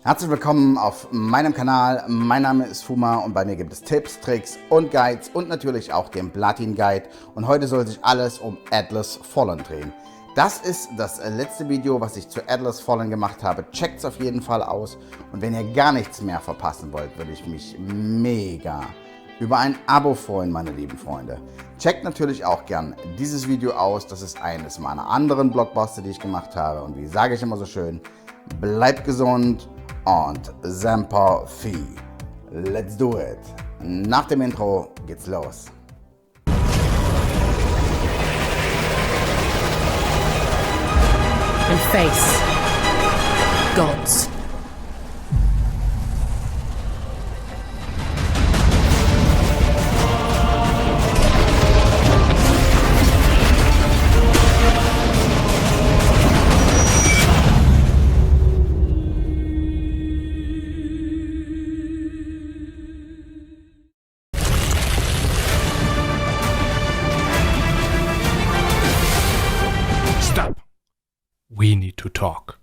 Herzlich willkommen auf meinem Kanal. Mein Name ist 𝐕𝐲𝐻 und bei mir gibt es Tipps, Tricks und Guides und natürlich auch den Platin Guide. Und heute soll sich alles um Atlas Fallen drehen. Das ist das letzte Video, was ich zu Atlas Fallen gemacht habe. Checkt es auf jeden Fall aus. Und wenn ihr gar nichts mehr verpassen wollt, würde ich mich mega über ein Abo freuen, meine lieben Freunde. Checkt natürlich auch gern dieses Video aus. Das ist eines meiner anderen Blockbuster, die ich gemacht habe. Und wie sage ich immer so schön, bleibt gesund und Semper Fi. Let's do it. Nach dem Intro geht's los. And face gods. We need to talk.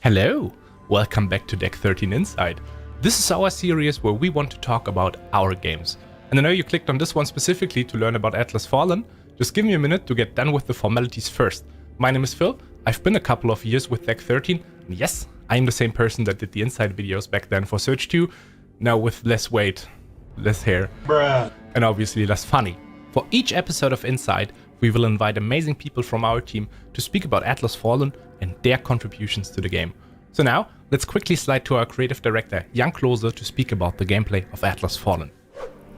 Hello, welcome back to Deck 13 Inside. This is our series where we want to talk about our games. And I know you clicked on this one specifically to learn about Atlas Fallen. Just give me a minute to get done with the formalities first. My name is Phil, I've been a couple of years with Deck 13, and yes, I'm the same person that did the Inside videos back then for Search 2, now with less weight, less hair, and obviously less funny. For each episode of Inside, we will invite amazing people from our team to speak about Atlas Fallen and their contributions to the game. So now, let's quickly slide to our creative director, 𝐚𝐴 𝐸𝐿𝐴, to speak about the gameplay of Atlas Fallen.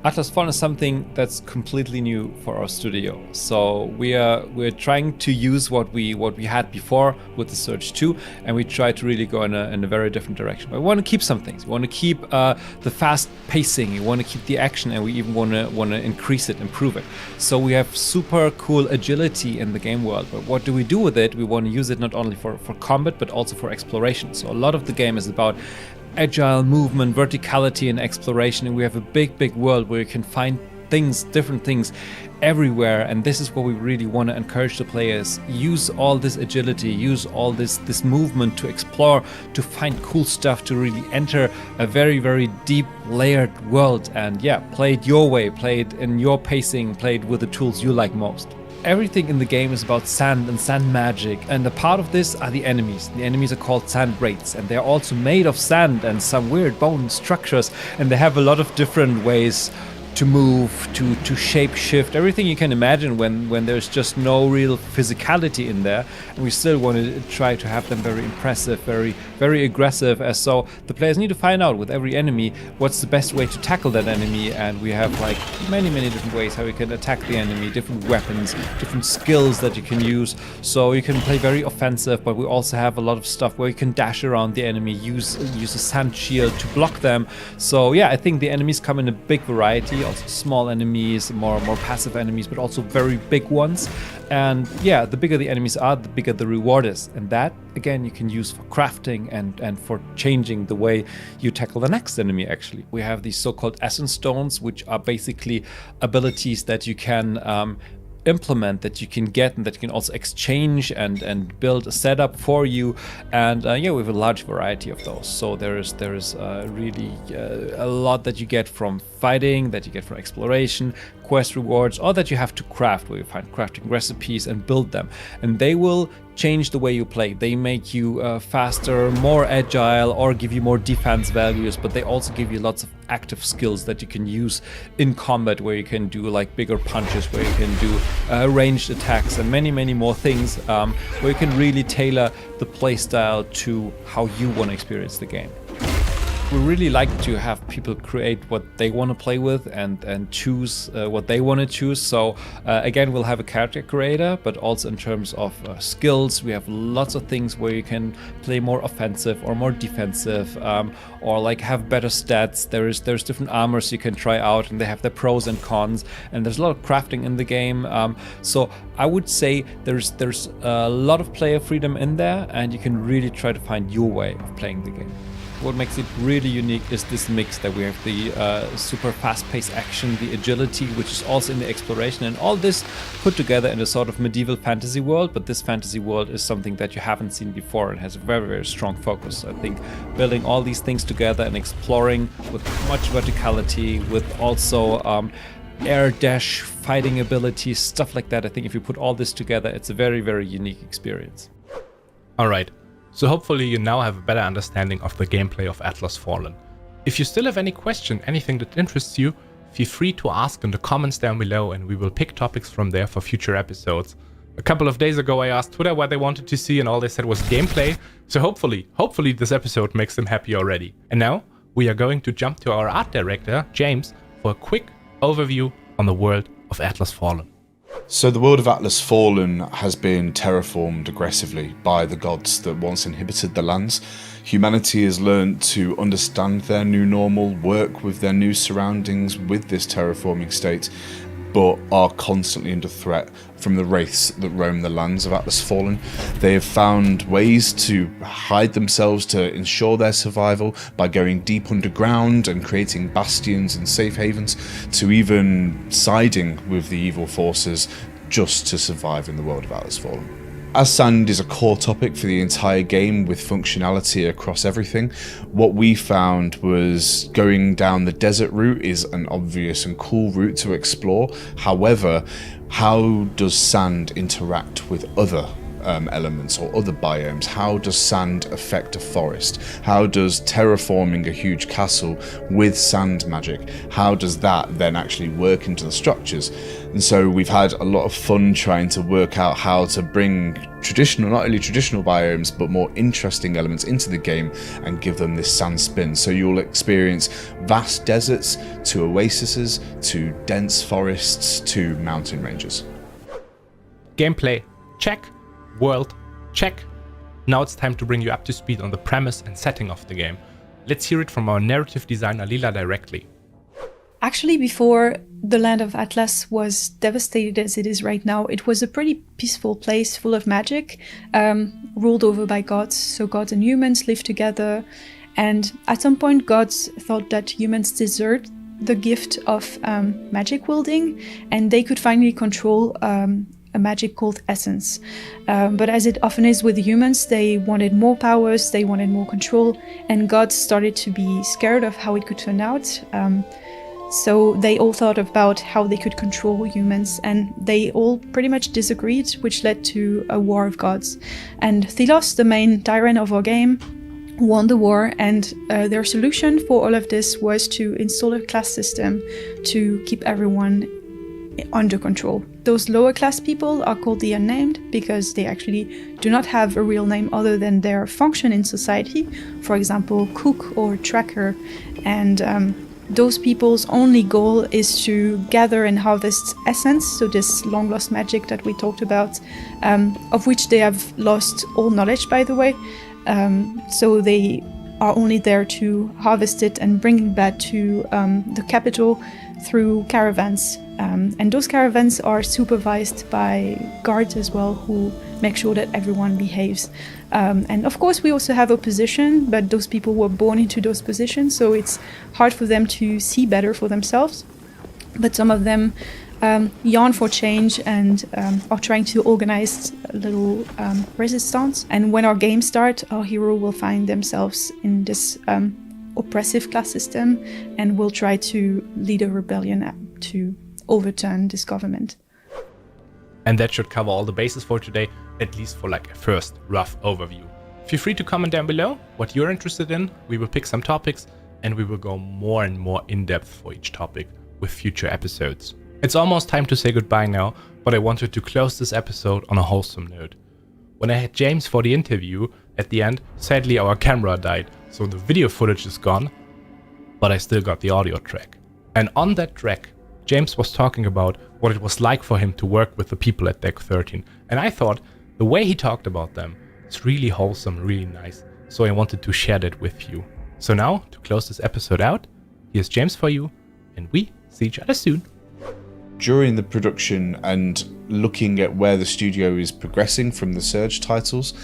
Atlas Fallen is something that's completely new for our studio. So we're trying to use what we had before with the Search 2, and we try to really go in a very different direction. But we want to keep some things. We want to keep the fast pacing. We want to keep the action, and we even want to increase it, improve it. So we have super cool agility in the game world. But what do we do with it? We want to use it not only for combat, but also for exploration. So a lot of the game is about agile movement, verticality, and exploration, and we have a big world where you can find things, different things everywhere. And this is what we really want to encourage the players. Use all this agility, use all this movement to explore, to find cool stuff, to really enter a very deep layered world. And yeah, play it your way, play it in your pacing, play it with the tools you like most. Everything in the game is about sand and sand magic, and a part of this are the enemies. The enemies are called sand wraiths, and they're also made of sand and some weird bone structures, and they have a lot of different ways to move, to shape shift, everything you can imagine when there's just no real physicality in there. And we still want to try to have them very impressive, very aggressive. As so the players need to find out with every enemy what's the best way to tackle that enemy, and we have like many different ways how you can attack the enemy, different weapons, different skills that you can use. So you can play very offensive, but we also have a lot of stuff where you can dash around the enemy, use a sand shield to block them. So yeah, I think the enemies come in a big variety. Also small enemies, more passive enemies, but also very big ones. And yeah, the bigger the enemies are, the bigger the reward is. And that, again, you can use for crafting and for changing the way you tackle the next enemy, actually. We have these so-called essence stones, which are basically abilities that you can implement, that you can get, and that you can also exchange and build a setup for you. And yeah, we have a large variety of those. So there is really a lot that you get from fighting, that you get from exploration, quest rewards, or that you have to craft, where you find crafting recipes and build them. And they will change the way you play. They make you faster, more agile, or give you more defense values, but they also give you lots of active skills that you can use in combat, where you can do like bigger punches, where you can do ranged attacks, and many more things, where you can really tailor the playstyle to how you want to experience the game. We really like to have people create what they want to play with and choose what they want to choose. So again, we'll have a character creator, but also in terms of skills, we have lots of things where you can play more offensive or more defensive, or like have better stats. There's different armors you can try out, and they have their pros and cons, and there's a lot of crafting in the game. So I would say there's a lot of player freedom in there, and you can really try to find your way of playing the game. what makes it really unique is this mix that we have, the super fast-paced action, the agility, which is also in the exploration, and all this put together in a sort of medieval fantasy world. But this fantasy world is something that you haven't seen before and has a very, very strong focus. I think building all these things together and exploring with much verticality, with also air dash fighting abilities, stuff like that. I think if you put all this together, it's a very, very unique experience. Alright, so hopefully you now have a better understanding of the gameplay of Atlas Fallen. If you still have any question, anything that interests you, feel free to ask in the comments down below and we will pick topics from there for future episodes. A couple of days ago I asked Twitter what they wanted to see and all they said was gameplay, so hopefully this episode makes them happy already. And now we are going to jump to our art director, James, for a quick overview on the world of Atlas Fallen. So the world of Atlas Fallen has been terraformed aggressively by the gods that once inhabited the lands. Humanity has learned to understand their new normal, work with their new surroundings with this terraforming state, but are constantly under threat from the wraiths that roam the lands of Atlas Fallen. They have found ways to hide themselves to ensure their survival by going deep underground and creating bastions and safe havens, to even siding with the evil forces just to survive in the world of Atlas Fallen. As sand is a core topic for the entire game with functionality across everything, what we found was going down the desert route is an obvious and cool route to explore. However, how does sand interact with other elements or other biomes? How does sand affect a forest? How does terraforming a huge castle with sand magic, how does that then actually work into the structures? And so we've had a lot of fun trying to work out how to bring traditional, not only traditional biomes, but more interesting elements into the game and give them this sand spin. So you'll experience vast deserts to oases to dense forests to mountain ranges. Gameplay, check. World, check. Now it's time to bring you up to speed on the premise and setting of the game. Let's hear it from our narrative designer Lila directly. Actually, before the land of Atlas was devastated as it is right now, it was a pretty peaceful place full of magic, ruled over by gods. So gods and humans lived together, and at some point gods thought that humans deserved the gift of magic wielding, and they could finally control a magic called essence. But as it often is with humans, they wanted more powers, they wanted more control, and gods started to be scared of how it could turn out. So they all thought about how they could control humans, and they all pretty much disagreed, which led to a war of gods. And Thelos, the main tyrant of our game, won the war, and their solution for all of this was to install a class system to keep everyone under control. Those lower class people are called the unnamed because they actually do not have a real name other than their function in society, for example cook or tracker, and those people's only goal is to gather and harvest essence, so this long lost magic that we talked about, of which they have lost all knowledge, by the way. So they are only there to harvest it and bring it back to the capital through caravans. And those caravans are supervised by guards as well, who make sure that everyone behaves. And of course we also have opposition, but those people were born into those positions, so it's hard for them to see better for themselves. But some of them yearn for change and are trying to organize a little resistance. And when our game starts, our hero will find themselves in this oppressive class system and will try to lead a rebellion to overturn this government. And that should cover all the bases for today, at least for like a first rough overview. Feel free to comment down below what you're interested in. We will pick some topics and we will go more and more in depth for each topic with future episodes. It's almost time to say goodbye now, but I wanted to close this episode on a wholesome note. When I had James for the interview, at the end, sadly our camera died, so the video footage is gone, but I still got the audio track. And on that track, James was talking about what it was like for him to work with the people at Deck 13, and I thought the way he talked about them is really wholesome, really nice, so I wanted to share that with you. So now, to close this episode out, here's James for you, and we see each other soon. During the production and looking at where the studio is progressing from the Surge titles,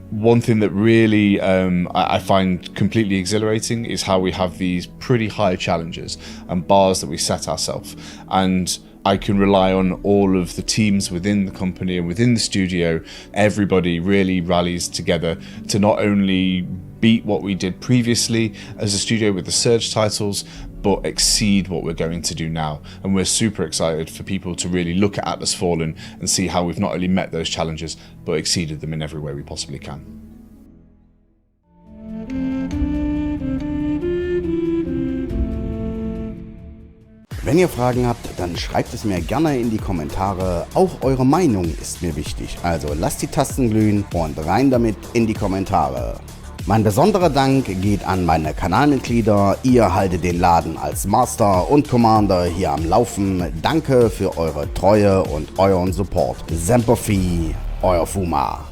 One thing that really I find completely exhilarating is how we have these pretty high challenges and bars that we set ourselves, and I can rely on all of the teams within the company and within the studio. Everybody really rallies together to not only beat what we did previously as a studio with the Surge titles, but exceed what we're going to do now. And we're super excited for people to really look at Atlas Fallen and see how we've not only met those challenges, but exceeded them in every way we possibly can. Wenn ihr Fragen habt, dann schreibt es mir gerne in die Kommentare. Auch eure Meinung ist mir wichtig. Also lasst die Tasten glühen und rein damit in die Kommentare. Mein besonderer Dank geht an meine Kanalmitglieder. Ihr haltet den Laden als Master und Commander hier am Laufen. Danke für eure Treue und euren Support. Semper Fi, euer Fuma.